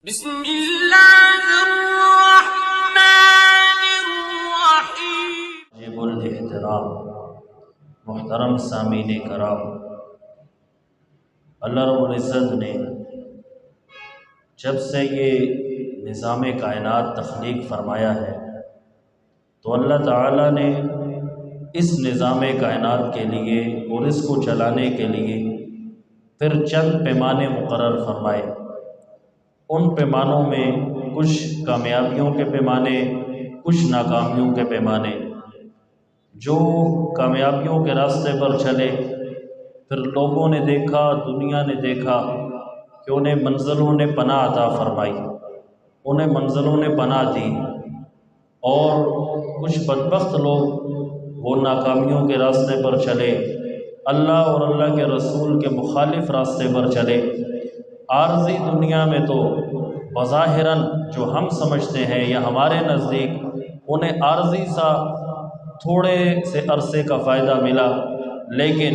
بسم اللہ الرحمن الرحیم۔ واجب الاحترام، محترم سامعین کرام، اللہ رب العزت نے جب سے یہ نظام کائنات تخلیق فرمایا ہے تو اللہ تعالیٰ نے اس نظام کائنات کے لیے اور اس کو چلانے کے لیے پھر چند پیمانے مقرر فرمائے۔ ان پیمانوں میں کچھ کامیابیوں کے پیمانے، کچھ ناکامیوں کے پیمانے۔ جو کامیابیوں کے راستے پر چلے، پھر لوگوں نے دیکھا، دنیا نے دیکھا کہ انہیں منزلوں نے پناہ عطا فرمائی، انہیں منزلوں نے پناہ دی، اور کچھ بدبخت لوگ وہ ناکامیوں کے راستے پر چلے، اللہ اور اللہ کے رسول کے مخالف راستے پر چلے۔ عارضی دنیا میں تو بظاہراً جو ہم سمجھتے ہیں یا ہمارے نزدیک انہیں عارضی سا تھوڑے سے عرصے کا فائدہ ملا، لیکن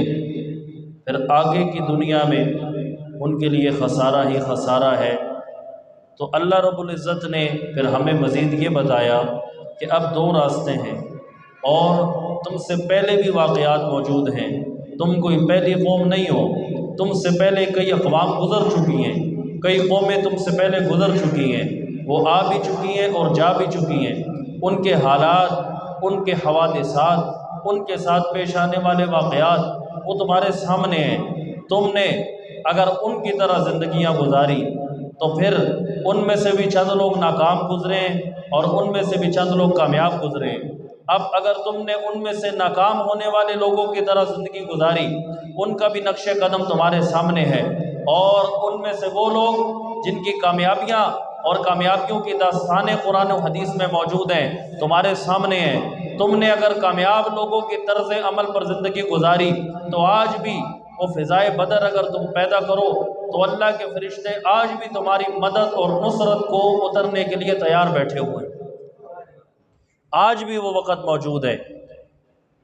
پھر آگے کی دنیا میں ان کے لیے خسارہ ہی خسارہ ہے۔ تو اللہ رب العزت نے پھر ہمیں مزید یہ بتایا کہ اب دو راستے ہیں، اور تم سے پہلے بھی واقعات موجود ہیں، تم کوئی پہلی قوم نہیں ہو، تم سے پہلے کئی اقوام گزر چکی ہیں، کئی قومیں تم سے پہلے گزر چکی ہیں، وہ آ بھی چکی ہیں اور جا بھی چکی ہیں۔ ان کے حالات، ان کے حوادثات، ان کے ساتھ پیش آنے والے واقعات وہ تمہارے سامنے ہیں۔ تم نے اگر ان کی طرح زندگیاں گزاری تو پھر ان میں سے بھی چند لوگ ناکام گزرے ہیں اور ان میں سے بھی چند لوگ کامیاب گزرے ہیں۔ اب اگر تم نے ان میں سے ناکام ہونے والے لوگوں کی طرح زندگی گزاری، ان کا بھی نقش قدم تمہارے سامنے ہے، اور ان میں سے وہ لوگ جن کی کامیابیاں اور کامیابیوں کی داستانیں قرآن و حدیث میں موجود ہیں تمہارے سامنے ہیں۔ تم نے اگر کامیاب لوگوں کی طرز عمل پر زندگی گزاری تو آج بھی وہ فضائے بدر اگر تم پیدا کرو تو اللہ کے فرشتے آج بھی تمہاری مدد اور نصرت کو اترنے کے لیے تیار بیٹھے ہوئے ہیں۔ آج بھی وہ وقت موجود ہے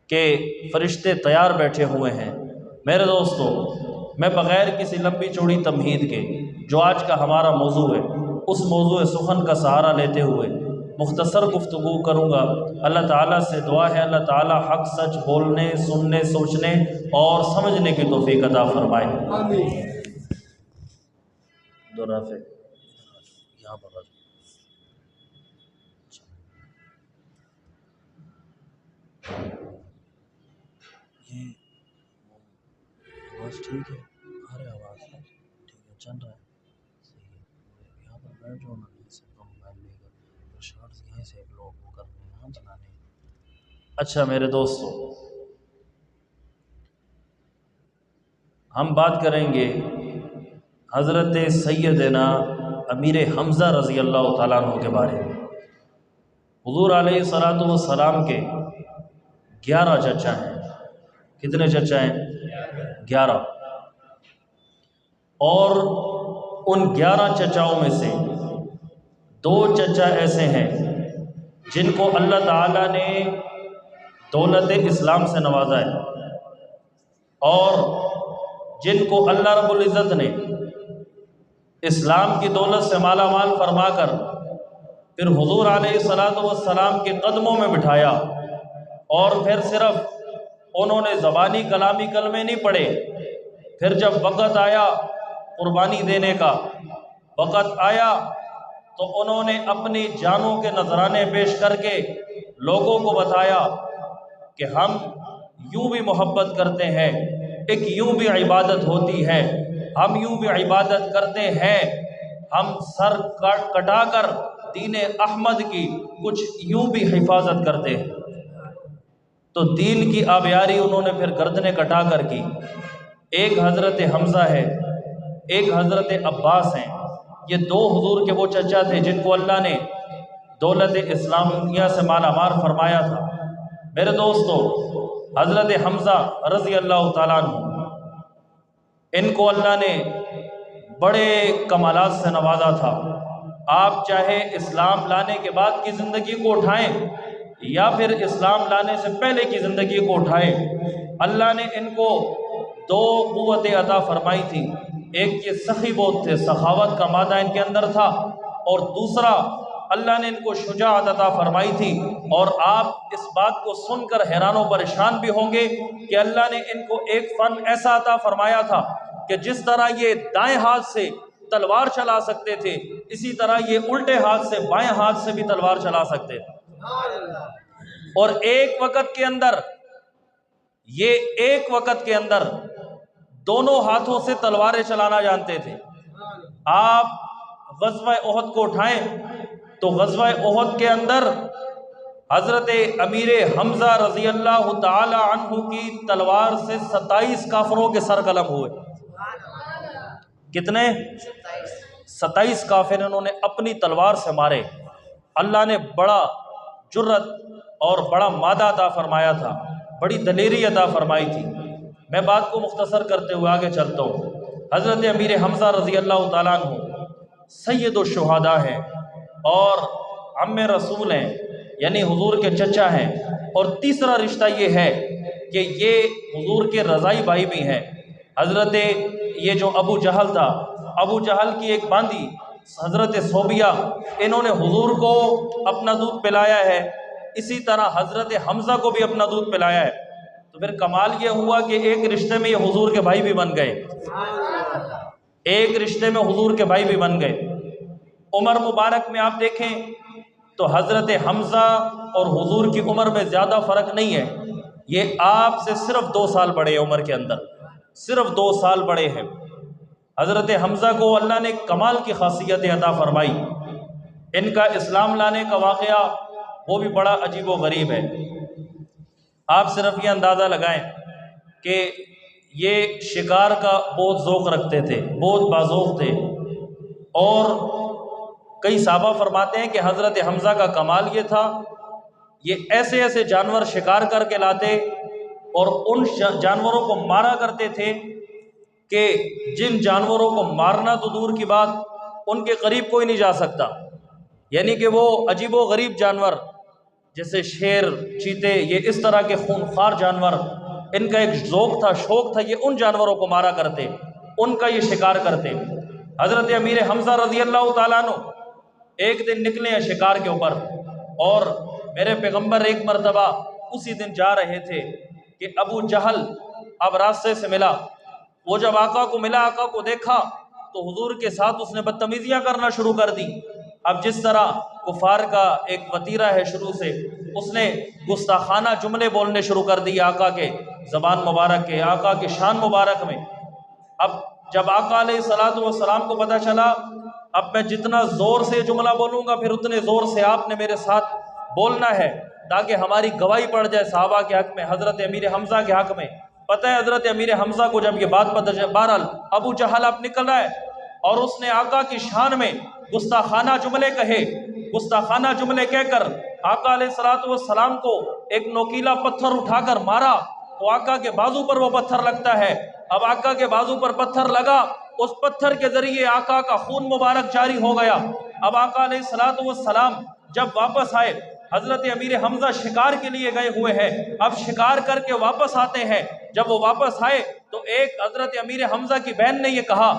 کہ فرشتے تیار بیٹھے ہوئے ہیں۔ میرے دوستو، میں بغیر کسی لمبی چوڑی تمہید کے جو آج کا ہمارا موضوع ہے، اس موضوع سخن کا سہارا لیتے ہوئے مختصر گفتگو کروں گا۔ اللہ تعالیٰ سے دعا ہے اللہ تعالیٰ حق سچ بولنے، سننے، سوچنے اور سمجھنے کی توفیق عطا فرمائے۔ یہاں پر یہ آواز ٹھیک ہے؟ آ رہا آواز ٹھیک ہے، چل رہا ہے، صحیح ہے۔ یہاں پر بیٹھ جاؤ نا، یہیں سے موبائل لے کر شارٹس یہیں سے لوگ وہ کرنے ہیں، ہاں بنانے ہیں۔ اچھا میرے دوستو، ہم بات کریں گے حضرت سیدنا امیر حمزہ رضی اللہ تعالیٰ عنہ کے بارے میں۔ حضور علیہ الصلوۃ والسلام کے 11 چچا ہیں۔ کتنے چچا ہیں؟ 11۔ اور ان 11 چچاؤں میں سے 2 چچا ایسے ہیں جن کو اللہ تعالیٰ نے دولت اسلام سے نوازا ہے، اور جن کو اللہ رب العزت نے اسلام کی دولت سے مالا مال فرما کر پھر حضور علیہ الصلوۃ والسلام کے قدموں میں بٹھایا، اور پھر صرف انہوں نے زبانی کلامی کلمے نہیں پڑھے، پھر جب وقت آیا قربانی دینے کا، وقت آیا تو انہوں نے اپنی جانوں کے نذرانے پیش کر کے لوگوں کو بتایا کہ ہم یوں بھی محبت کرتے ہیں، ایک یوں بھی عبادت ہوتی ہے، ہم یوں بھی عبادت کرتے ہیں، ہم سر کٹا کر دین احمد کی کچھ یوں بھی حفاظت کرتے ہیں۔ تو دین کی آبیاری انہوں نے پھر گردنیں کٹا کر کی۔ ایک حضرت حمزہ ہے، ایک حضرت عباس ہیں۔ یہ 2 حضور کے وہ چچا تھے جن کو اللہ نے دولت اسلامیہ سے مالا مال فرمایا تھا۔ میرے دوستو، حضرت حمزہ رضی اللہ تعالیٰ عنہ، ان کو اللہ نے بڑے کمالات سے نوازا تھا۔ آپ چاہے اسلام لانے کے بعد کی زندگی کو اٹھائیں یا پھر اسلام لانے سے پہلے کی زندگی کو اٹھائیں، اللہ نے ان کو 2 قوتیں عطا فرمائی تھی۔ ایک یہ سخی بہت تھے، سخاوت کا مادہ ان کے اندر تھا، اور دوسرا اللہ نے ان کو شجاعت عطا فرمائی تھی۔ اور آپ اس بات کو سن کر حیران و پریشان بھی ہوں گے کہ اللہ نے ان کو ایک فن ایسا عطا فرمایا تھا کہ جس طرح یہ دائیں ہاتھ سے تلوار چلا سکتے تھے، اسی طرح یہ الٹے ہاتھ سے بائیں ہاتھ سے بھی تلوار چلا سکتے تھے، اور ایک وقت کے اندر دونوں ہاتھوں سے تلواریں چلانا جانتے تھے۔ آپ غزوہ احد کو اٹھائیں تو غزوہ احد کے اندر حضرت امیر حمزہ رضی اللہ تعالی عنہ کی تلوار سے 27 کافروں کے سر قلم ہوئے۔ کتنے؟ 27 کافر انہوں نے اپنی تلوار سے مارے۔ اللہ نے بڑا جرت اور بڑا مادہ عطا فرمایا تھا، بڑی دلیری عطا فرمائی تھی۔ میں بات کو مختصر کرتے ہوئے آگے چلتا ہوں۔ حضرت امیر حمزہ رضی اللہ تعالیٰ عنہ سید الشہداء ہیں اور عم رسول ہیں، یعنی حضور کے چچا ہیں، اور تیسرا رشتہ یہ ہے کہ یہ حضور کے رضائی بھائی بھی ہیں۔ حضرت یہ جو ابو جہل تھا، ابو جہل کی ایک باندی حضرت صوبیہ، انہوں نے حضور کو اپنا دودھ پلایا ہے، اسی طرح حضرت حمزہ کو بھی اپنا دودھ پلایا ہے۔ تو پھر کمال یہ ہوا کہ ایک رشتے میں یہ حضور کے بھائی بھی بن گئے، ایک رشتے میں حضور کے بھائی بھی بن گئے۔ عمر مبارک میں آپ دیکھیں تو حضرت حمزہ اور حضور کی عمر میں زیادہ فرق نہیں ہے، یہ آپ سے صرف 2 سال بڑے ہیں، عمر کے اندر صرف 2 سال بڑے ہیں۔ حضرت حمزہ کو اللہ نے کمال کی خاصیت عطا فرمائی۔ ان کا اسلام لانے کا واقعہ وہ بھی بڑا عجیب و غریب ہے۔ آپ صرف یہ اندازہ لگائیں کہ یہ شکار کا بہت ذوق رکھتے تھے، بہت باذوق تھے، اور کئی صحابہ فرماتے ہیں کہ حضرت حمزہ کا کمال یہ تھا، یہ ایسے ایسے جانور شکار کر کے لاتے اور ان جانوروں کو مارا کرتے تھے کہ جن جانوروں کو مارنا تو دور کی بات، ان کے قریب کوئی نہیں جا سکتا۔ یعنی کہ وہ عجیب و غریب جانور جیسے شیر، چیتے، یہ اس طرح کے خونخوار جانور، ان کا ایک ذوق تھا، شوق تھا، یہ ان جانوروں کو مارا کرتے، ان کا یہ شکار کرتے۔ حضرت امیر حمزہ رضی اللہ تعالیٰ عنہ ایک دن نکلے ہیں شکار کے اوپر، اور میرے پیغمبر ایک مرتبہ اسی دن جا رہے تھے کہ ابو جہل اب راستے سے ملا۔ وہ جب آقا کو ملا، آقا کو دیکھا تو حضور کے ساتھ اس نے بدتمیزیاں کرنا شروع کر دی۔ اب جس طرح کفار کا ایک وتیرہ ہے شروع سے، اس نے گستاخانہ جملے بولنے شروع کر دی آقا کے زبان مبارک کے، آقا کی شان مبارک میں۔ اب جب آقا علیہ الصلوۃ والسلام کو پتہ چلا اب میں جتنا زور سے جملہ بولوں گا پھر اتنے زور سے آپ نے میرے ساتھ بولنا ہے تاکہ ہماری گواہی پڑ جائے صحابہ کے حق میں، حضرت امیر حمزہ کے حق میں۔ پتہ ہے حضرت امیر حمزہ کو جب یہ بات پتہ چلی، بہرحال ابو جہل اب نکل رہا ہے اور اس نے آقا کی شان میں گستاخانہ جملے کہے، گستاخانہ جملے کہہ کر آقا علیہ الصلوۃ والسلام کو ایک نوکیلا پتھر اٹھا کر مارا تو آقا کے بازو پر وہ پتھر لگتا ہے۔ اب آقا کے بازو پر پتھر لگا، اس پتھر کے ذریعے آقا کا خون مبارک جاری ہو گیا۔ اب آقا علیہ الصلوۃ والسلام جب واپس آئے، حضرت امیر حمزہ شکار کے لیے گئے ہوئے ہیں، اب شکار کر کے واپس آتے ہیں۔ جب وہ واپس آئے تو ایک حضرت امیر حمزہ کی بہن نے یہ کہا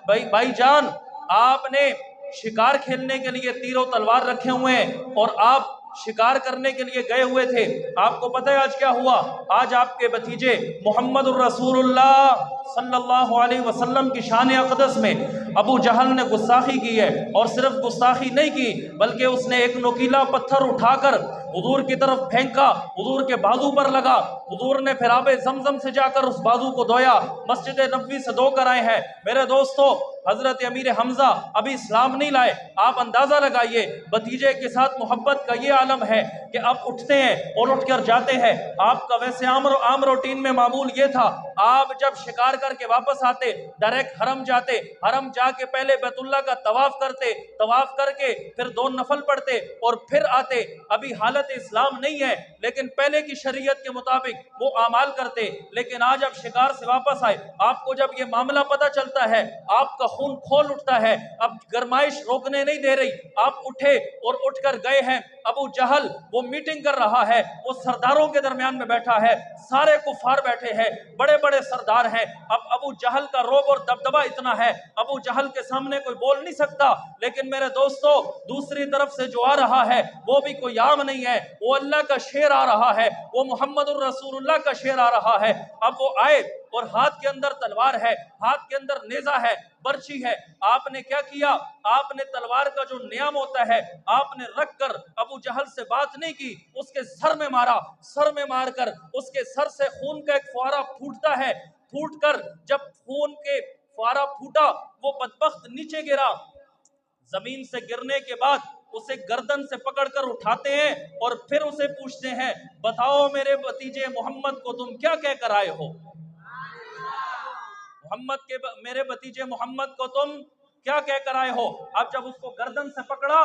بھائی جان، آپ نے شکار کھیلنے کے لیے تیر و تلوار رکھے ہوئے ہیں اور آپ شکار کرنے کے لیے گئے ہوئے تھے، آپ کو پتہ ہے آج کیا ہوا؟ آج آپ کے بھتیجے محمد الرسول اللہ صلی اللہ علیہ وسلم کی شان اقدس میں ابو جہل نے گستاخی کی ہے، اور صرف گستاخی نہیں کی بلکہ اس نے ایک نوکیلا پتھر اٹھا کر حضور کی طرف پھینکا، حضور کے بازو پر لگا۔ حضور نے پھر آب زمزم سے جا کر اس بازو کو دھویا، مسجد نبوی سے دھو کر آئے ہیں۔ میرے دوستو، حضرت امیر حمزہ ابھی اسلام نہیں لائے، آپ اندازہ لگائیے بھتیجے کے ساتھ محبت کا یہ عالم ہے کہ آپ اٹھتے ہیں اور اٹھ کر جاتے ہیں۔ آپ کا ویسے عام روٹین میں معمول یہ تھا، آپ جب شکار کر کے واپس آتے ڈائریکٹ حرم جاتے، حرم جا کے پہلے بیت اللہ کا طواف کرتے، طواف کر کے پھر 2 نفل پڑھتے اور پھر آتے۔ ابھی حالت اسلام نہیں ہے لیکن پہلے کی شریعت کے مطابق وہ اعمال کرتے، لیکن آج اب شکار سے واپس آئے، آپ کو جب یہ معاملہ پتہ چلتا ہے آپ کا خون کھول اٹھتا ہے، اب گرمائش روکنے نہیں دے رہی، آپ اٹھے اور اٹھ کر گئے ہیں۔ ابو جہل وہ میٹنگ کر رہا ہے، وہ سرداروں کے درمیان میں بیٹھا ہے، سارے کفار بیٹھے ہیں، بڑے بڑے سردار ہیں۔ اب ابو جہل کا روب اور دبدبہ اتنا ہے، ابو جہل کے سامنے کوئی بول نہیں سکتا، لیکن میرے دوستو دوسری طرف سے جو آ رہا ہے وہ بھی کوئی عام نہیں ہے، وہ اللہ کا شیر آ رہا ہے، وہ محمد الرسول اللہ کا شیر آ رہا ہے۔ اب وہ آئے اور ہاتھ کے اندر تلوار ہے، ہاتھ کے اندر نیزہ ہے، برچی ہے۔ آپ نے کیا کیا؟ آپ نے تلوار کا جو نیام ہوتا ہے آپ نے رکھ کر ابو جہل سے بات نہیں کی، اس کے سر میں مارا، سر میں مار کر اس کے سر سے خون کا ایک فوارہ پھوٹتا ہے، پھوٹ کر جب خون کے فوارہ پھوٹا وہ بدبخت نیچے گرا، زمین سے گرنے کے بعد اسے گردن سے پکڑ کر اٹھاتے ہیں اور پھر اسے پوچھتے ہیں بتاؤ میرے بھتیجے محمد کو تم کیا کہہ کر آئے ہو؟ میرے بھتیجے محمد کو تم کیا کہہ کر آئے ہو؟ اب جب اس کو گردن سے پکڑا،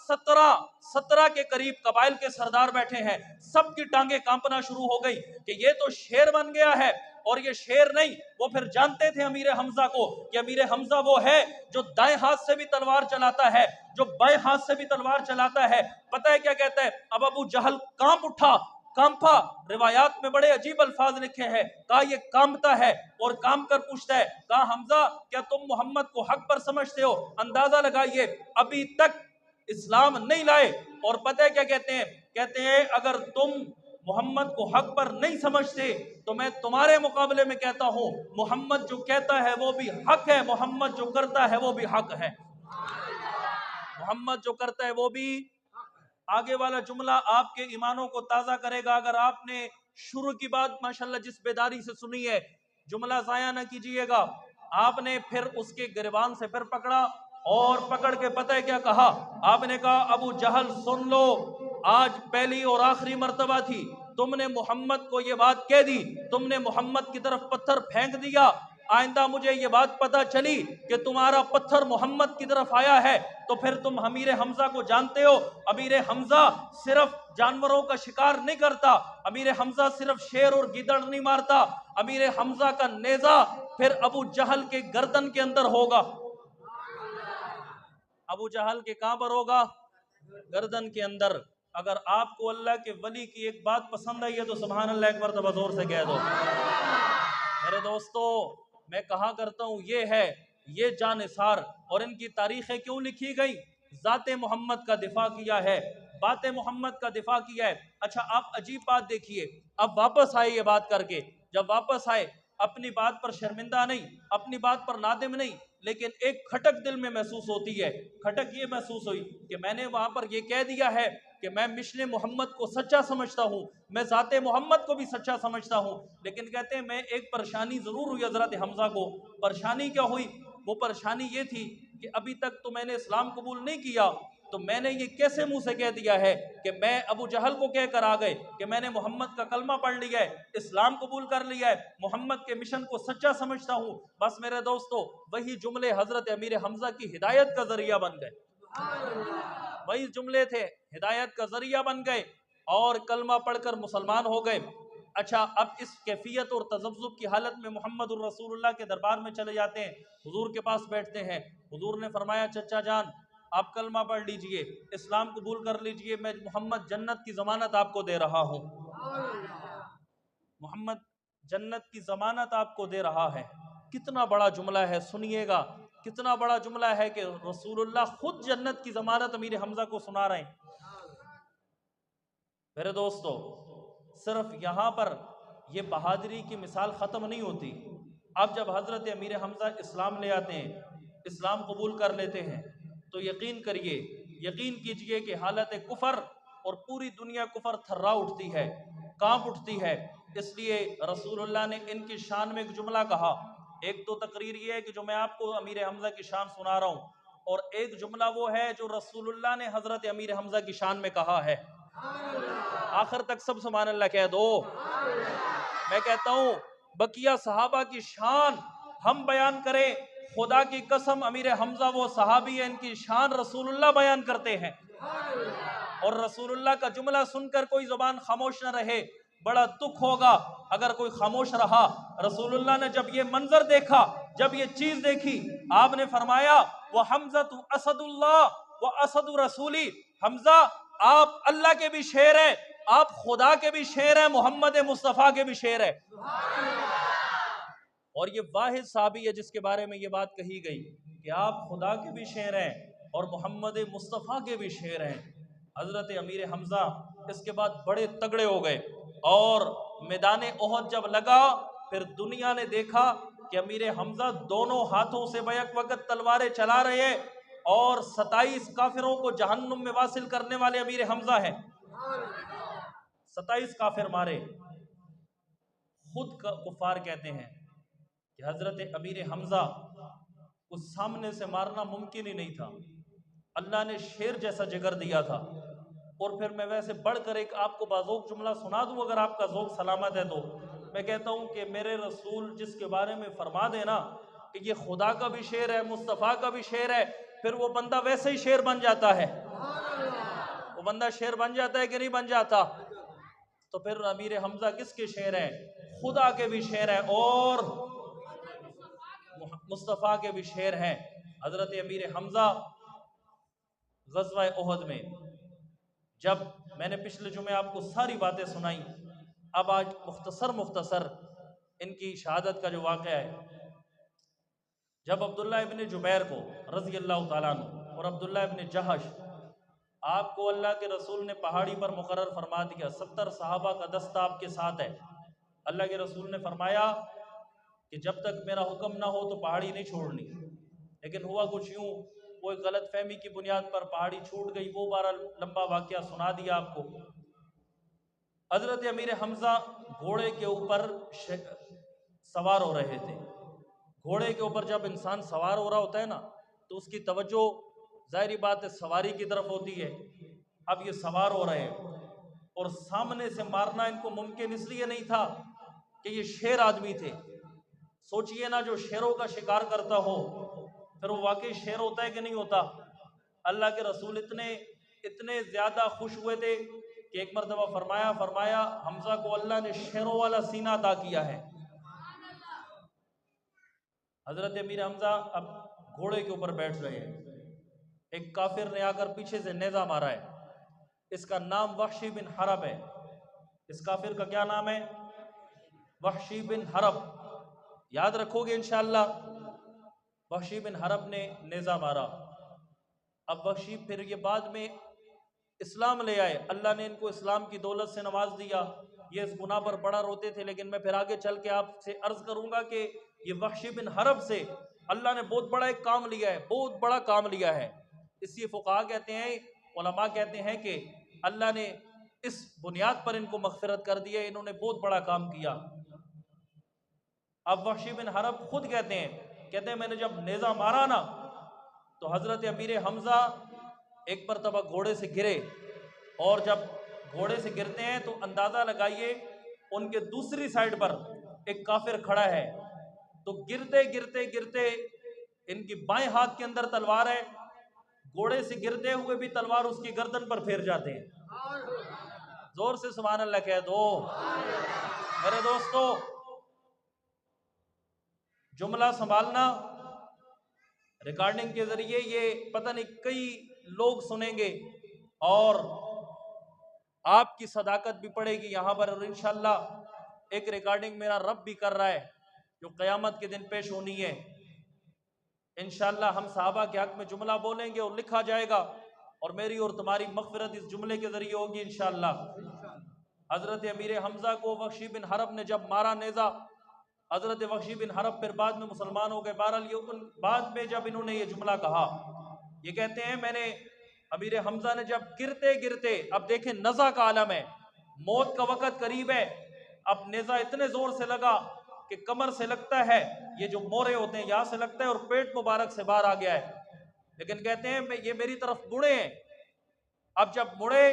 17 کے قریب قبائل کے سردار بیٹھے ہیں، سب کی ٹانگیں کانپنا شروع ہو گئی کہ یہ تو شیر بن گیا ہے، اور یہ شیر نہیں، وہ پھر جانتے تھے امیر حمزہ کو کہ امیر حمزہ وہ ہے جو دائیں ہاتھ سے بھی تلوار چلاتا ہے، جو بائیں ہاتھ سے بھی تلوار چلاتا ہے۔ پتہ ہے کیا کہتا ہے؟ اب ابو جہل کانپ اٹھا، کانپا، روایات میں بڑے عجیب الفاظ لکھے ہیں، کہا یہ کانپتا ہے اور کام کر پوچھتا ہے، کہا حمزہ کیا تم محمد کو حق پر سمجھتے ہو؟ اندازہ لگائیے ابھی تک اسلام نہیں لائے، اور پتہ ہے کیا کہتے ہیں؟ کہتے ہیں اگر تم محمد کو حق پر نہیں سمجھتے تو میں تمہارے مقابلے میں کہتا ہوں محمد جو کہتا ہے وہ بھی حق ہے، محمد جو کرتا ہے وہ بھی حق ہے، محمد جو کرتا ہے وہ بھی۔ آگے والا جملہ آپ کے ایمانوں کو تازہ کرے گا، اگر آپ نے شروع کی بات ماشاءاللہ جس بیداری سے سنی ہے، جملہ ضائع نہ کیجئے گا۔ آپ نے پھر اس کے گریبان سے پھر پکڑا اور پکڑ کے پتہ ہے کیا کہا؟ آپ نے کہا ابو جہل سن لو، آج پہلی اور آخری مرتبہ تھی تم نے محمد کو یہ بات کہہ دی، تم نے محمد کی طرف پتھر پھینک دیا، آئندہ مجھے یہ بات پتہ چلی کہ تمہارا پتھر محمد کی طرف آیا ہے تو پھر تم امیر حمزہ کو جانتے ہو، امیر حمزہ صرف جانوروں کا شکار نہیں کرتا، امیر حمزہ صرف شیر اور گیدڑ نہیں مارتا، امیر حمزہ کا نیزہ پھر ابو جہل کے گردن کے اندر ہوگا۔ ابو جہل کے کہاں پر ہوگا؟ گردن کے اندر۔ اگر آپ کو اللہ کے ولی کی ایک بات پسند آئی ہے تو سبحان اللہ ایک مرتبہ زور سے کہہ دو۔ میرے دوستو میں کہا کرتا ہوں یہ جانثار، اور ان کی تاریخیں کیوں لکھی گئی؟ ذات محمد کا دفاع کیا ہے، بات محمد کا دفاع کیا ہے۔ اچھا آپ عجیب بات دیکھیے، اب واپس آئے یہ بات کر کے، جب واپس آئے اپنی بات پر شرمندہ نہیں، اپنی بات پر نادم نہیں، لیکن ایک کھٹک دل میں محسوس ہوتی ہے۔ کھٹک یہ محسوس ہوئی کہ میں نے وہاں پر یہ کہہ دیا ہے کہ میں مشن محمد کو سچا سمجھتا ہوں، میں ذات محمد کو بھی سچا سمجھتا ہوں، لیکن کہتے ہیں میں ایک پریشانی ضرور ہوئی حضرت حمزہ کو۔ پریشانی کیا ہوئی؟ وہ پریشانی یہ تھی کہ ابھی تک تو میں نے اسلام قبول نہیں کیا، تو میں نے یہ کیسے منہ سے کہہ دیا ہے کہ میں ابو جہل کو کہہ کر آ گئے کہ میں نے محمد کا کلمہ پڑھ لیا ہے، اسلام قبول کر لیا ہے، محمد کے مشن کو سچا سمجھتا ہوں۔ بس میرے دوستو وہی جملے حضرت امیر حمزہ کی ہدایت کا ذریعہ بن گئے، وہی جملے تھے ہدایت کا ذریعہ بن گئے اور کلمہ پڑھ کر مسلمان ہو گئے۔ اچھا اب اس کیفیت اور تذبذب کی حالت میں محمد الرسول اللہ کے دربار میں چلے جاتے ہیں، حضور کے پاس بیٹھتے ہیں، حضور نے فرمایا چچا جان آپ کلمہ پڑھ لیجئے، اسلام قبول کر لیجئے، میں محمد جنت کی ضمانت آپ کو دے رہا ہوں، محمد جنت کی ضمانت آپ کو دے رہا ہے۔ کتنا بڑا جملہ ہے، سنیے گا کتنا بڑا جملہ ہے کہ رسول اللہ خود جنت کی ضمانت امیر حمزہ کو سنا رہے ہیں۔ میرے دوستو صرف یہاں پر یہ بہادری کی مثال ختم نہیں ہوتی، اب جب حضرت امیر حمزہ اسلام لے آتے ہیں، اسلام قبول کر لیتے ہیں، تو یقین کریے، یقین کیجئے کہ حالت کفر اور پوری دنیا کفر تھرا اٹھتی ہے، کانپ اٹھتی ہے۔ اس لیے رسول اللہ نے ان کی شان میں ایک جملہ کہا، ایک تو تقریر یہ ہے کہ جو میں آپ کو امیر حمزہ کی شان سنا رہا ہوں، اور ایک جملہ وہ ہے جو رسول اللہ نے حضرت امیر حمزہ کی شان میں کہا ہے۔ آخر تک سب سبحان اللہ کہہ دو۔ میں کہتا ہوں بقیہ صحابہ کی شان ہم بیان کریں، خدا کی قسم امیر حمزہ وہ صحابی ہیں ان کی شان رسول اللہ بیان کرتے ہیں، اور رسول اللہ کا جملہ سن کر کوئی زبان خاموش نہ رہے، بڑا دکھ ہوگا اگر کوئی خاموش رہا۔ رسول اللہ نے جب یہ منظر دیکھا جب یہ چیز دیکھی آپ نے فرمایا وہ حمزہ تو اسد اللہ و اسد رسولی، حمزہ آپ اللہ کے بھی شیر ہیں، آپ خدا کے بھی شیر ہیں، محمد مصطفیٰ کے بھی شیر ہیں۔ اور یہ واحد صحابی ہے جس کے بارے میں یہ بات کہی گئی کہ آپ خدا کے بھی شیر ہیں اور محمد مصطفیٰ کے بھی شیر ہیں۔ حضرت امیر حمزہ اس کے بعد بڑے تگڑے ہو گئے، اور میدان احد جب لگا پھر دنیا نے دیکھا کہ امیر حمزہ دونوں ہاتھوں سے بیک وقت تلواریں چلا رہے ہیں، اور 27 کافروں کو جہنم میں واصل کرنے والے امیر حمزہ ہیں۔ 27 کافر مارے۔ خود کفار کہتے ہیں کہ حضرت امیر حمزہ کو سامنے سے مارنا ممکن ہی نہیں تھا، اللہ نے شیر جیسا جگر دیا تھا۔ اور پھر میں ویسے بڑھ کر ایک آپ کو بازوق جملہ سنا دوں اگر آپ کا ذوق سلامت ہے تو، میں کہتا ہوں کہ میرے رسول جس کے بارے میں فرما دینا کہ یہ خدا کا بھی شیر ہے، مصطفیٰ کا بھی شیر ہے، پھر وہ بندہ ویسے ہی شیر بن جاتا ہے۔ وہ بندہ شیر بن جاتا ہے کہ نہیں بن جاتا؟ تو پھر امیر حمزہ کس کے شیر ہیں؟ خدا کے بھی شیر ہیں اور مصطفیٰ کے بھی شیر ہیں۔ حضرت امیر حمزہ غزوہ احد میں، جب میں نے پچھلے جمعے آپ کو ساری باتیں سنائی، اب آج مختصر ان کی شہادت کا جو واقعہ ہے، جب عبداللہ ابن جبیر کو رضی اللہ تعالیٰ عنہ اور عبداللہ ابن جہش آپ کو اللہ کے رسول نے پہاڑی پر مقرر فرما دیا، 70 صحابہ کا دستہ آپ کے ساتھ ہے، اللہ کے رسول نے فرمایا کہ جب تک میرا حکم نہ ہو تو پہاڑی نہیں چھوڑنی، لیکن ہوا کچھ یوں، وہ ایک غلط فہمی کی بنیاد پر پہاڑی چھوٹ گئی، وہ بارہ لمبا واقعہ سنا دیا آپ کو۔ حضرت امیر حمزہ گھوڑے کے اوپر سوار ہو رہے تھے۔ گھوڑے کے اوپر جب انسان سوار ہو رہا ہوتا ہے نا تو اس کی توجہ ظاہری بات ہے سواری کی طرف ہوتی ہے۔ اب یہ سوار ہو رہے ہیں اور سامنے سے مارنا ان کو ممکن اس لیے نہیں تھا کہ یہ شیر آدمی تھے۔ سوچئے نا جو شیروں کا شکار کرتا ہو پھر وہ واقعی شیر ہوتا ہے کہ نہیں ہوتا؟ اللہ کے رسول اتنے زیادہ خوش ہوئے تھے کہ ایک مرتبہ فرمایا حمزہ کو اللہ نے شیروں والا سینہ عطا کیا ہے۔ حضرت امیر حمزہ اب گھوڑے کے اوپر بیٹھ گئے ہیں، ایک کافر نے آ کر پیچھے سے نیزہ مارا ہے، اس کا نام وحشی بن حرب ہے۔ اس کافر کا کیا نام ہے؟ وحشی بن حرب، یاد رکھو گے انشاءاللہ۔ وحشی بن حرب نے نیزہ مارا۔ اب وحشی پھر یہ بعد میں اسلام لے آئے، اللہ نے ان کو اسلام کی دولت سے نواز دیا، یہ اس گناہ پر بڑا روتے تھے، لیکن میں پھر آگے چل کے آپ سے عرض کروں گا کہ یہ وحشی بن حرب سے اللہ نے بہت بڑا ایک کام لیا ہے، بہت بڑا کام لیا ہے۔ اس لیے فقہاء کہتے ہیں، علماء کہتے ہیں کہ اللہ نے اس بنیاد پر ان کو مغفرت کر دی ہے، انہوں نے بہت بڑا کام کیا۔ اب وحشی بن حرب خود کہتے ہیں میں نے جب نیزہ مارا نا تو حضرت امیر حمزہ ایک مرتبہ گھوڑے سے گرے، اور جب گھوڑے سے گرتے ہیں تو اندازہ لگائیے ان کے دوسری سائیڈ پر ایک کافر کھڑا ہے، تو گرتے گرتے گرتے ان کی بائیں ہاتھ کے اندر تلوار ہے، گھوڑے سے گرتے ہوئے بھی تلوار اس کی گردن پر پھیر جاتے ہیں۔ زور سے سبحان اللہ کہہ دو میرے دوستو۔ جملہ سنبھالنا، ریکارڈنگ کے ذریعے یہ پتہ نہیں کئی لوگ سنیں گے اور آپ کی صداقت بھی پڑے گی یہاں پر، اور انشاءاللہ ایک ریکارڈنگ میرا رب بھی کر رہا ہے جو قیامت کے دن پیش ہونی ہے۔ انشاءاللہ ہم صحابہ کے حق میں جملہ بولیں گے اور لکھا جائے گا، اور میری اور تمہاری مغفرت اس جملے کے ذریعے ہوگی انشاءاللہ۔ حضرت امیر حمزہ کو وحشی بن حرب نے جب مارا نیزہ، حضرت وحشی بن حرب پھر بعد میں مسلمان ہو گئے، بہرحال بعد میں جب انہوں نے یہ جملہ کہا، یہ کہتے ہیں میں نے امیر حمزہ نے جب گرتے گرتے، اب دیکھیں نزع کا عالم ہے، موت کا وقت قریب ہے، اب نیزہ اتنے زور سے لگا کہ کمر سے لگتا ہے، یہ جو مورے ہوتے ہیں یہاں سے لگتا ہے اور پیٹ مبارک سے باہر آ گیا ہے، لیکن کہتے ہیں یہ میری طرف مڑے ہیں۔ اب جب مڑے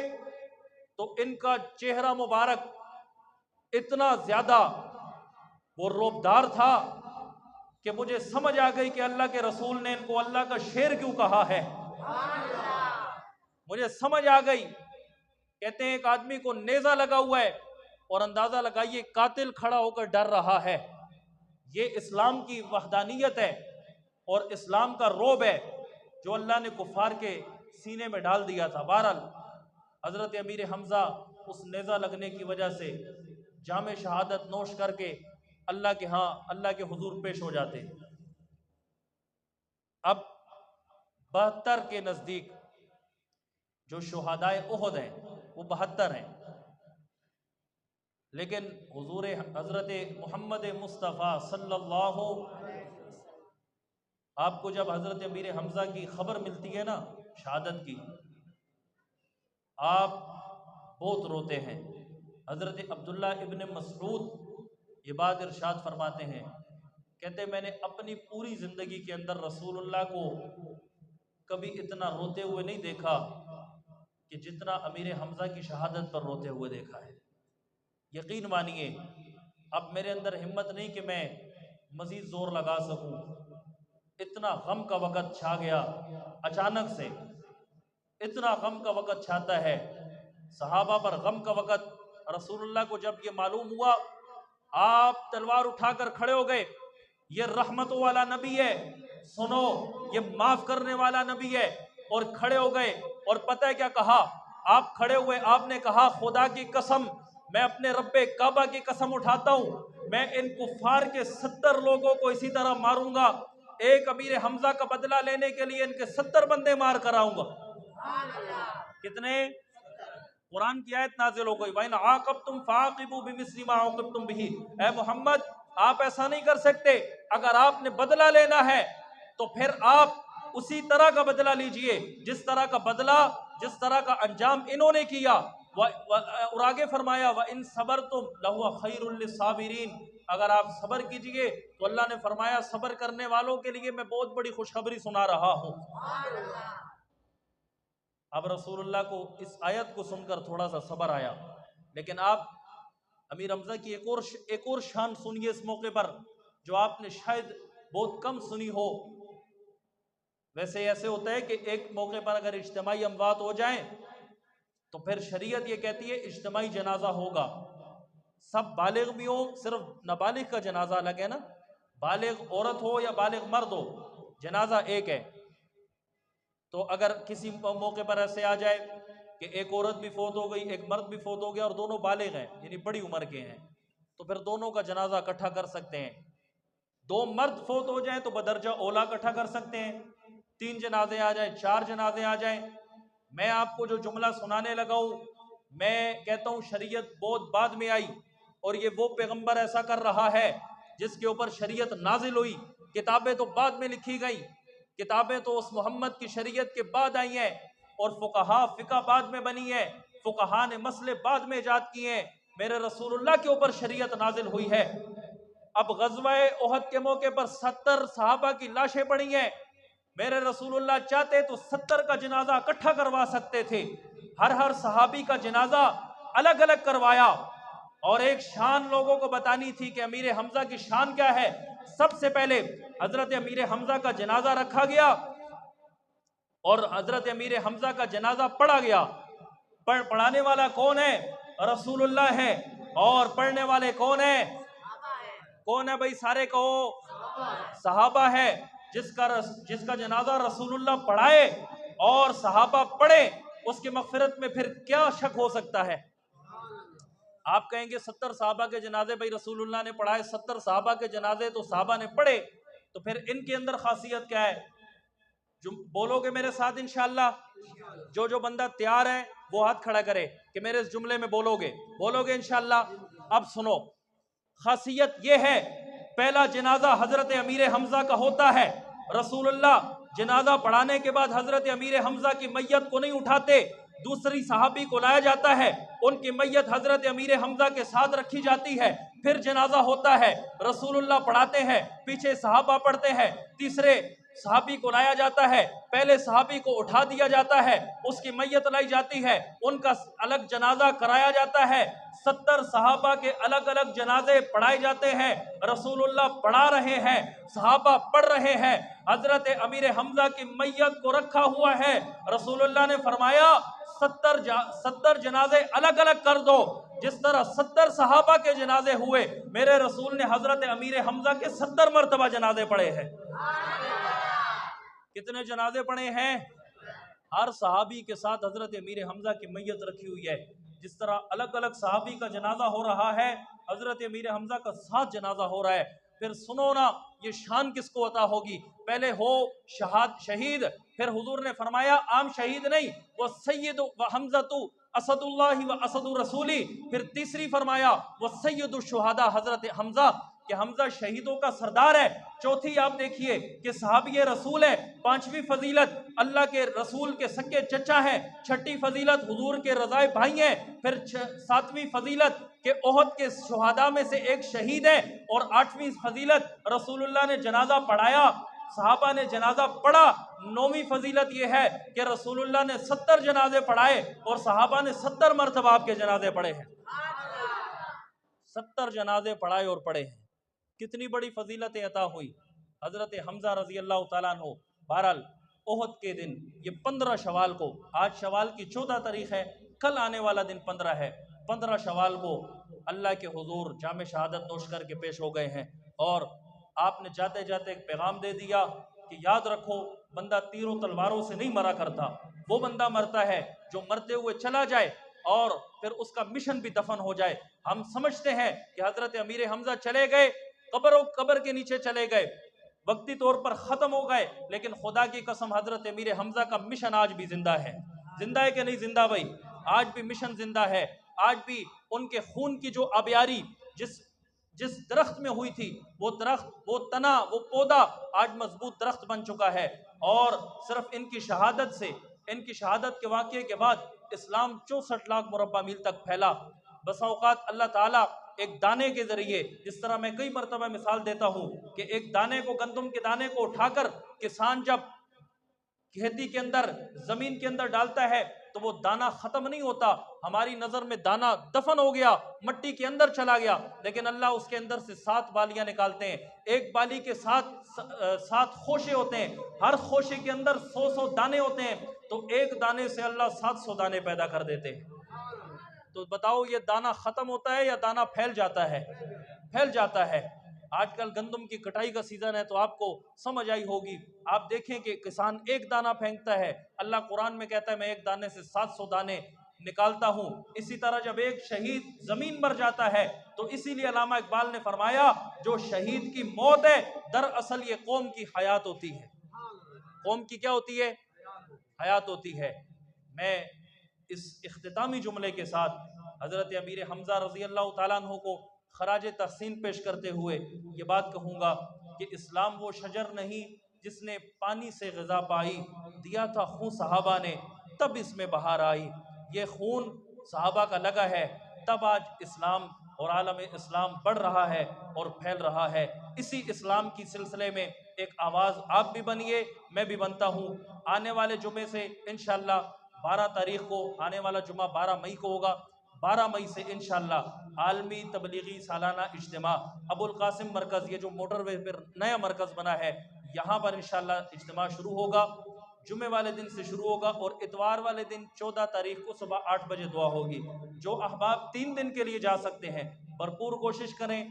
تو ان کا چہرہ مبارک اتنا زیادہ وہ روبدار تھا کہ مجھے سمجھ آ گئی کہ اللہ کے رسول نے ان کو اللہ کا شیر کیوں کہا ہے۔ مجھے سمجھ آ گئی۔ کہتے ہیں ایک آدمی کو نیزہ لگا ہوا ہے اور اندازہ لگائیے قاتل کھڑا ہو کر ڈر رہا ہے، یہ اسلام کی وحدانیت ہے اور اسلام کا رعب ہے جو اللہ نے کفار کے سینے میں ڈال دیا تھا۔ بہرحال حضرت امیر حمزہ اس نیزہ لگنے کی وجہ سے جام شہادت نوش کر کے اللہ کے ہاں اللہ کے حضور پیش ہو جاتے۔ اب 72 کے نزدیک جو شہدائے احد ہیں وہ 72 ہیں، لیکن حضور حضرت محمد مصطفیٰ صلی اللہ آپ کو جب حضرت امیر حمزہ کی خبر ملتی ہے نا شہادت کی، آپ بہت روتے ہیں۔ حضرت عبداللہ ابن مسعود یہ بات ارشاد فرماتے ہیں، کہتے میں نے اپنی پوری زندگی کے اندر رسول اللہ کو کبھی اتنا روتے ہوئے نہیں دیکھا کہ جتنا امیر حمزہ کی شہادت پر روتے ہوئے دیکھا ہے۔ یقین مانیے اب میرے اندر ہمت نہیں کہ میں مزید زور لگا سکوں، اتنا غم کا وقت چھا گیا، اچانک سے اتنا غم کا وقت چھاتا ہے، صحابہ پر غم کا وقت۔ رسول اللہ کو جب یہ معلوم ہوا آپ تلوار اٹھا کر کھڑے ہو گئے، یہ رحمت والا نبی ہے، سنو یہ معاف کرنے والا نبی ہے، اور کھڑے ہو گئے۔ اور پتہ ہے کیا کہا؟ آپ کھڑے ہوئے آپ نے کہا خدا کی قسم، میں اپنے رب کعبہ کی قسم اٹھاتا ہوں، میں ان کفار کے 70 لوگوں کو اسی طرح ماروں گا، ایک امیر حمزہ کا بدلہ لینے کے لیے ان کے 70 بندے مار کر آؤں گا۔ کتنے؟ قرآن کی آیت نازل ہو گئی، وَإِنْ عَاقَبْتُمْ فَعَاقِبُوا بِمِثْلِ مَا عُوقِبْتُمْ بِهِ۔ اے محمد آپ ایسا نہیں کر سکتے، اگر آپ نے بدلہ لینا ہے تو پھر آپ اسی طرح کا بدلہ لیجئے جس طرح کا بدلہ، جس طرح کا انجام انہوں نے کیا۔ اور آگے فرمایا وَإِنْ صَبَرْتُمْ لَهُوَ خَيْرٌ لِلصَّابِرِينَ، اگر آپ صبر کیجئے تو اللہ نے فرمایا صبر کرنے والوں کے لیے میں بہت بڑی خوشخبری سنا رہا ہوں۔ اب رسول اللہ کو اس آیت کو سن کر تھوڑا سا صبر آیا، لیکن آپ امیر حمزہ کی ایک اور شان سنیے اس موقع پر جو آپ نے شاید بہت کم سنی ہو۔ ویسے ایسے ہوتا ہے کہ ایک موقع پر اگر اجتماعی اموات ہو جائیں تو پھر شریعت یہ کہتی ہے اجتماعی جنازہ ہوگا، سب بالغ بھی ہوں، صرف نابالغ کا جنازہ الگ ہے نا، بالغ عورت ہو یا بالغ مرد ہو جنازہ ایک ہے۔ تو اگر کسی موقع پر ایسے آ جائے کہ ایک عورت بھی فوت ہو گئی ایک مرد بھی فوت ہو گیا اور دونوں بالغ ہیں یعنی بڑی عمر کے ہیں، تو پھر دونوں کا جنازہ اکٹھا کر سکتے ہیں۔ 2 مرد فوت ہو جائیں تو بدرجہ اولا اکٹھا کر سکتے ہیں، 3 جنازے آ جائیں، 4 جنازے آ جائیں۔ میں آپ کو جو جملہ سنانے لگا ہوں میں کہتا ہوں شریعت بہت بعد میں آئی، اور یہ وہ پیغمبر ایسا کر رہا ہے جس کے اوپر شریعت نازل ہوئی، کتابیں تو بعد میں لکھی گئیں، کتابیں تو اس محمد کی شریعت کے بعد آئی ہیں، اور فقہ بعد میں بنی ہے، فقہا نے مسئلے بعد میں ایجاد کیے ہیں، میرے رسول اللہ کے اوپر شریعت نازل ہوئی ہے۔ اب غزوہ احد کے موقع پر 70 صحابہ کی لاشیں پڑی ہیں، میرے رسول اللہ چاہتے تو 70 کا جنازہ اکٹھا کروا سکتے تھے، ہر صحابی کا جنازہ الگ الگ کروایا، اور ایک شان لوگوں کو بتانی تھی کہ امیر حمزہ کی شان کیا ہے۔ سب سے پہلے حضرت امیر حمزہ کا جنازہ رکھا گیا اور حضرت امیر حمزہ کا جنازہ پڑھا گیا۔ پڑھانے والا کون ہے؟ رسول اللہ ہے، اور پڑھنے والے کون ہیں؟ کون ہے بھائی؟ سارے کہو، صحابہ ہے۔ جس کا جنازہ رسول اللہ پڑھائے اور صحابہ پڑھے اس کی مغفرت میں پھر کیا شک ہو سکتا ہے؟ آپ کہیں گے 70 صحابہ کے جنازے بھائی رسول اللہ نے پڑھائے، 70 صحابہ کے جنازے تو صحابہ نے پڑھے، تو پھر ان کے اندر خاصیت کیا ہے؟ بولو گے میرے ساتھ انشاءاللہ؟ جو بندہ تیار ہے وہ ہاتھ کھڑا کرے کہ میرے اس جملے میں بولو گے انشاءاللہ۔ اب سنو، خاصیت یہ ہے، پہلا جنازہ حضرت امیر حمزہ کا ہوتا ہے، رسول اللہ جنازہ پڑھانے کے بعد حضرت امیر حمزہ کی میت کو نہیں اٹھاتے، دوسری صحابی کو لایا جاتا ہے، ان کی میت حضرت امیر حمزہ کے ساتھ رکھی جاتی ہے، پھر جنازہ ہوتا ہے، رسول اللہ پڑھاتے ہیں، پیچھے صحابہ پڑھتے ہیں، تیسرے صحابی کو لایا جاتا ہے، پہلے صحابی کو اٹھا دیا جاتا ہے، اس کی میت لائی جاتی ہے، ان کا الگ جنازہ کرایا جاتا ہے، 70 صحابہ کے الگ الگ جنازے پڑھائے جاتے ہیں، رسول اللہ پڑھا رہے ہیں، صحابہ پڑھ رہے ہیں، حضرت امیر حمزہ کی میت کو رکھا ہوا ہے، رسول اللہ نے فرمایا 70 جنازے الگ الگ کر دو، جس طرح 70 صحابہ کے جنازے ہوئے، میرے رسول نے حضرت امیر حمزہ کے 70 مرتبہ جنازے پڑھے ہیں۔ کتنے جنازے پڑھے ہیں؟ ہر صحابی کے ساتھ حضرت امیر حمزہ کی میت رکھی ہوئی ہے۔ جس طرح الگ الگ صحابی کا جنازہ ہو رہا ہے، حضرت امیر حمزہ کا 7 جنازہ ہو رہا ہے۔ پھر سنو نا، یہ شان کس کو عطا ہوگی؟ پہلے ہو شہید، پھر حضور نے فرمایا عام شہید نہیں، وہ سید و حمزہ اسد اللہ و اسد رسولی، پھر تیسری فرمایا وہ سید الشہداء حضرت حمزہ، کہ حمزہ شہیدوں کا سردار ہے۔ چوتھی آپ دیکھیے کہ صحابی رسول ہے۔ پانچویں فضیلت اللہ کے رسول کے سکے چچا ہے۔ چھٹی فضیلت حضور کے رضائے بھائی ہیں۔ پھر ساتویں فضیلت کہ احد کے شہداء میں سے ایک شہید ہے، اور آٹھویں فضیلت رسول اللہ نے جنازہ پڑھایا، صحابہ نے جنازہ پڑھا۔ نویں فضیلت یہ ہے کہ رسول اللہ نے 70 جنازے پڑھائے اور صحابہ نے 70 مرتبہ آپ کے جنازے پڑھے ہیں۔ 70 جنازے پڑھائے اور پڑھے ہیں، کتنی بڑی فضیلتیں عطا ہوئی حضرت حمزہ رضی اللہ تعالیٰ عنہ۔ بہرحال احد کے دن، یہ 15 شوال کو، آج شوال کی 14 تاریخ ہے، کل آنے والا دن 15 ہے، 15 شوال کو اللہ کے حضور جام شہادت نوش کر کے پیش ہو گئے ہیں، اور آپ نے جاتے جاتے ایک پیغام دے دیا کہ یاد رکھو، بندہ تیروں تلواروں سے نہیں مرا کرتا، وہ بندہ مرتا ہے جو مرتے ہوئے چلا جائے اور پھر اس کا مشن بھی دفن ہو جائے۔ ہم سمجھتے ہیں کہ حضرت امیر حمزہ چلے گئے، قبر کے نیچے چلے گئے، وقتی طور پر ختم ہو گئے، لیکن خدا کی قسم حضرت امیر حمزہ کا مشن آج بھی زندہ ہے۔ زندہ ہے کہ نہیں زندہ بھائی؟ آج بھی مشن زندہ ہے۔ آج بھی ان کے خون کی جو آبیاری جس درخت میں ہوئی تھی، وہ درخت، وہ تنا، وہ پودا آج مضبوط درخت بن چکا ہے، اور صرف ان کی شہادت سے، ان کی شہادت کے واقعے کے بعد اسلام 64 لاکھ مربع میل تک پھیلا۔ بس اوقات اللہ تعالیٰ ایک دانے کے ذریعے، جس طرح میں کئی مرتبہ مثال دیتا ہوں کہ ایک دانے کو، گندم کے دانے کو اٹھا کر کسان جب کھیتی کے اندر، زمین کے اندر ڈالتا ہے تو وہ دانہ ختم نہیں ہوتا، ہماری نظر میں دانہ دفن ہو گیا، مٹی کے اندر چلا گیا، لیکن اللہ اس کے اندر سے 7 بالیاں نکالتے ہیں۔ ایک بالی کے 7 خوشے ہوتے ہیں، ہر خوشے کے اندر 100 دانے ہوتے ہیں، تو ایک دانے سے اللہ 700 دانے پیدا کر دیتے ہیں۔ تو بتاؤ، یہ دانہ ختم ہوتا ہے یا دانہ پھیل جاتا ہے؟ پھیل جاتا ہے۔ آج کل گندم کی کٹائی کا سیزن ہے، تو آپ کو سمجھ آئی ہوگی، آپ دیکھیں کہ کسان ایک دانہ پھینکتا ہے، اللہ قرآن میں کہتا ہے میں ایک دانے سے 700 دانے نکالتا ہوں۔ اسی طرح جب ایک شہید زمین پر جاتا ہے، تو اسی لیے علامہ اقبال نے فرمایا جو شہید کی موت ہے، دراصل یہ قوم کی حیات ہوتی ہے۔ قوم کی کیا ہوتی ہے؟ حیات ہوتی ہے۔ میں اس اختتامی جملے کے ساتھ حضرت امیر حمزہ رضی اللہ تعالیٰ عنہ کو خراج تحسین پیش کرتے ہوئے یہ بات کہوں گا کہ اسلام وہ شجر نہیں جس نے پانی سے غذا پائی، دیا تھا خون صحابہ نے تب اس میں بہار آئی۔ یہ خون صحابہ کا لگا ہے، تب آج اسلام اور عالم اسلام بڑھ رہا ہے اور پھیل رہا ہے۔ اسی اسلام کی سلسلے میں ایک آواز آپ بھی بنیے، میں بھی بنتا ہوں۔ آنے والے جمعے سے انشاءاللہ 12 تاریخ کو، آنے والا جمعہ 12 مئی کو ہوگا، 12 مئی سے انشاءاللہ عالمی تبلیغی سالانہ اجتماع ابو القاسم مرکز، یہ جو موٹر وے پر نیا مرکز بنا ہے، یہاں پر انشاءاللہ اجتماع شروع ہوگا۔ جمعے والے دن سے شروع ہوگا، اور اتوار والے دن 14 تاریخ کو صبح 8 بجے دعا ہوگی۔ جو احباب 3 دن کے لیے جا سکتے ہیں بھرپور کوشش کریں،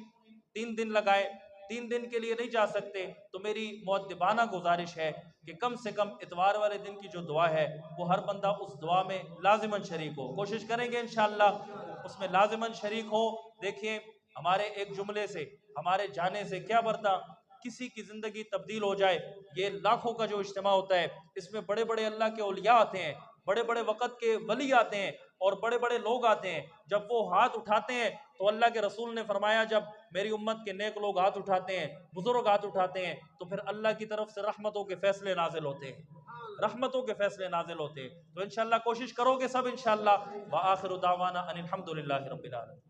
3 دن لگائے۔ 3 دن کے لیے نہیں جا سکتے تو میری مؤدبانہ گزارش ہے کہ کم سے کم اتوار والے دن کی جو دعا ہے وہ ہر بندہ اس دعا میں لازماً شریک ہو۔ کوشش کریں گے انشاءاللہ اس میں لازماً شریک ہو۔ دیکھیں، ہمارے ایک جملے سے، ہمارے جانے سے کیا برتا کسی کی زندگی تبدیل ہو جائے۔ یہ لاکھوں کا جو اجتماع ہوتا ہے، اس میں بڑے بڑے اللہ کے اولیاء آتے ہیں، بڑے بڑے وقت کے ولی آتے ہیں، اور بڑے بڑے لوگ آتے ہیں۔ جب وہ ہاتھ اٹھاتے ہیں تو اللہ کے رسول نے فرمایا جب میری امت کے نیک لوگ ہاتھ اٹھاتے ہیں، بزرگ ہاتھ اٹھاتے ہیں، تو پھر اللہ کی طرف سے رحمتوں کے فیصلے نازل ہوتے ہیں، رحمتوں کے فیصلے نازل ہوتے ہیں۔ تو انشاءاللہ کوشش کرو گے سب انشاءاللہ۔ وآخر دعوانا ان الحمدللہ رب العالمین۔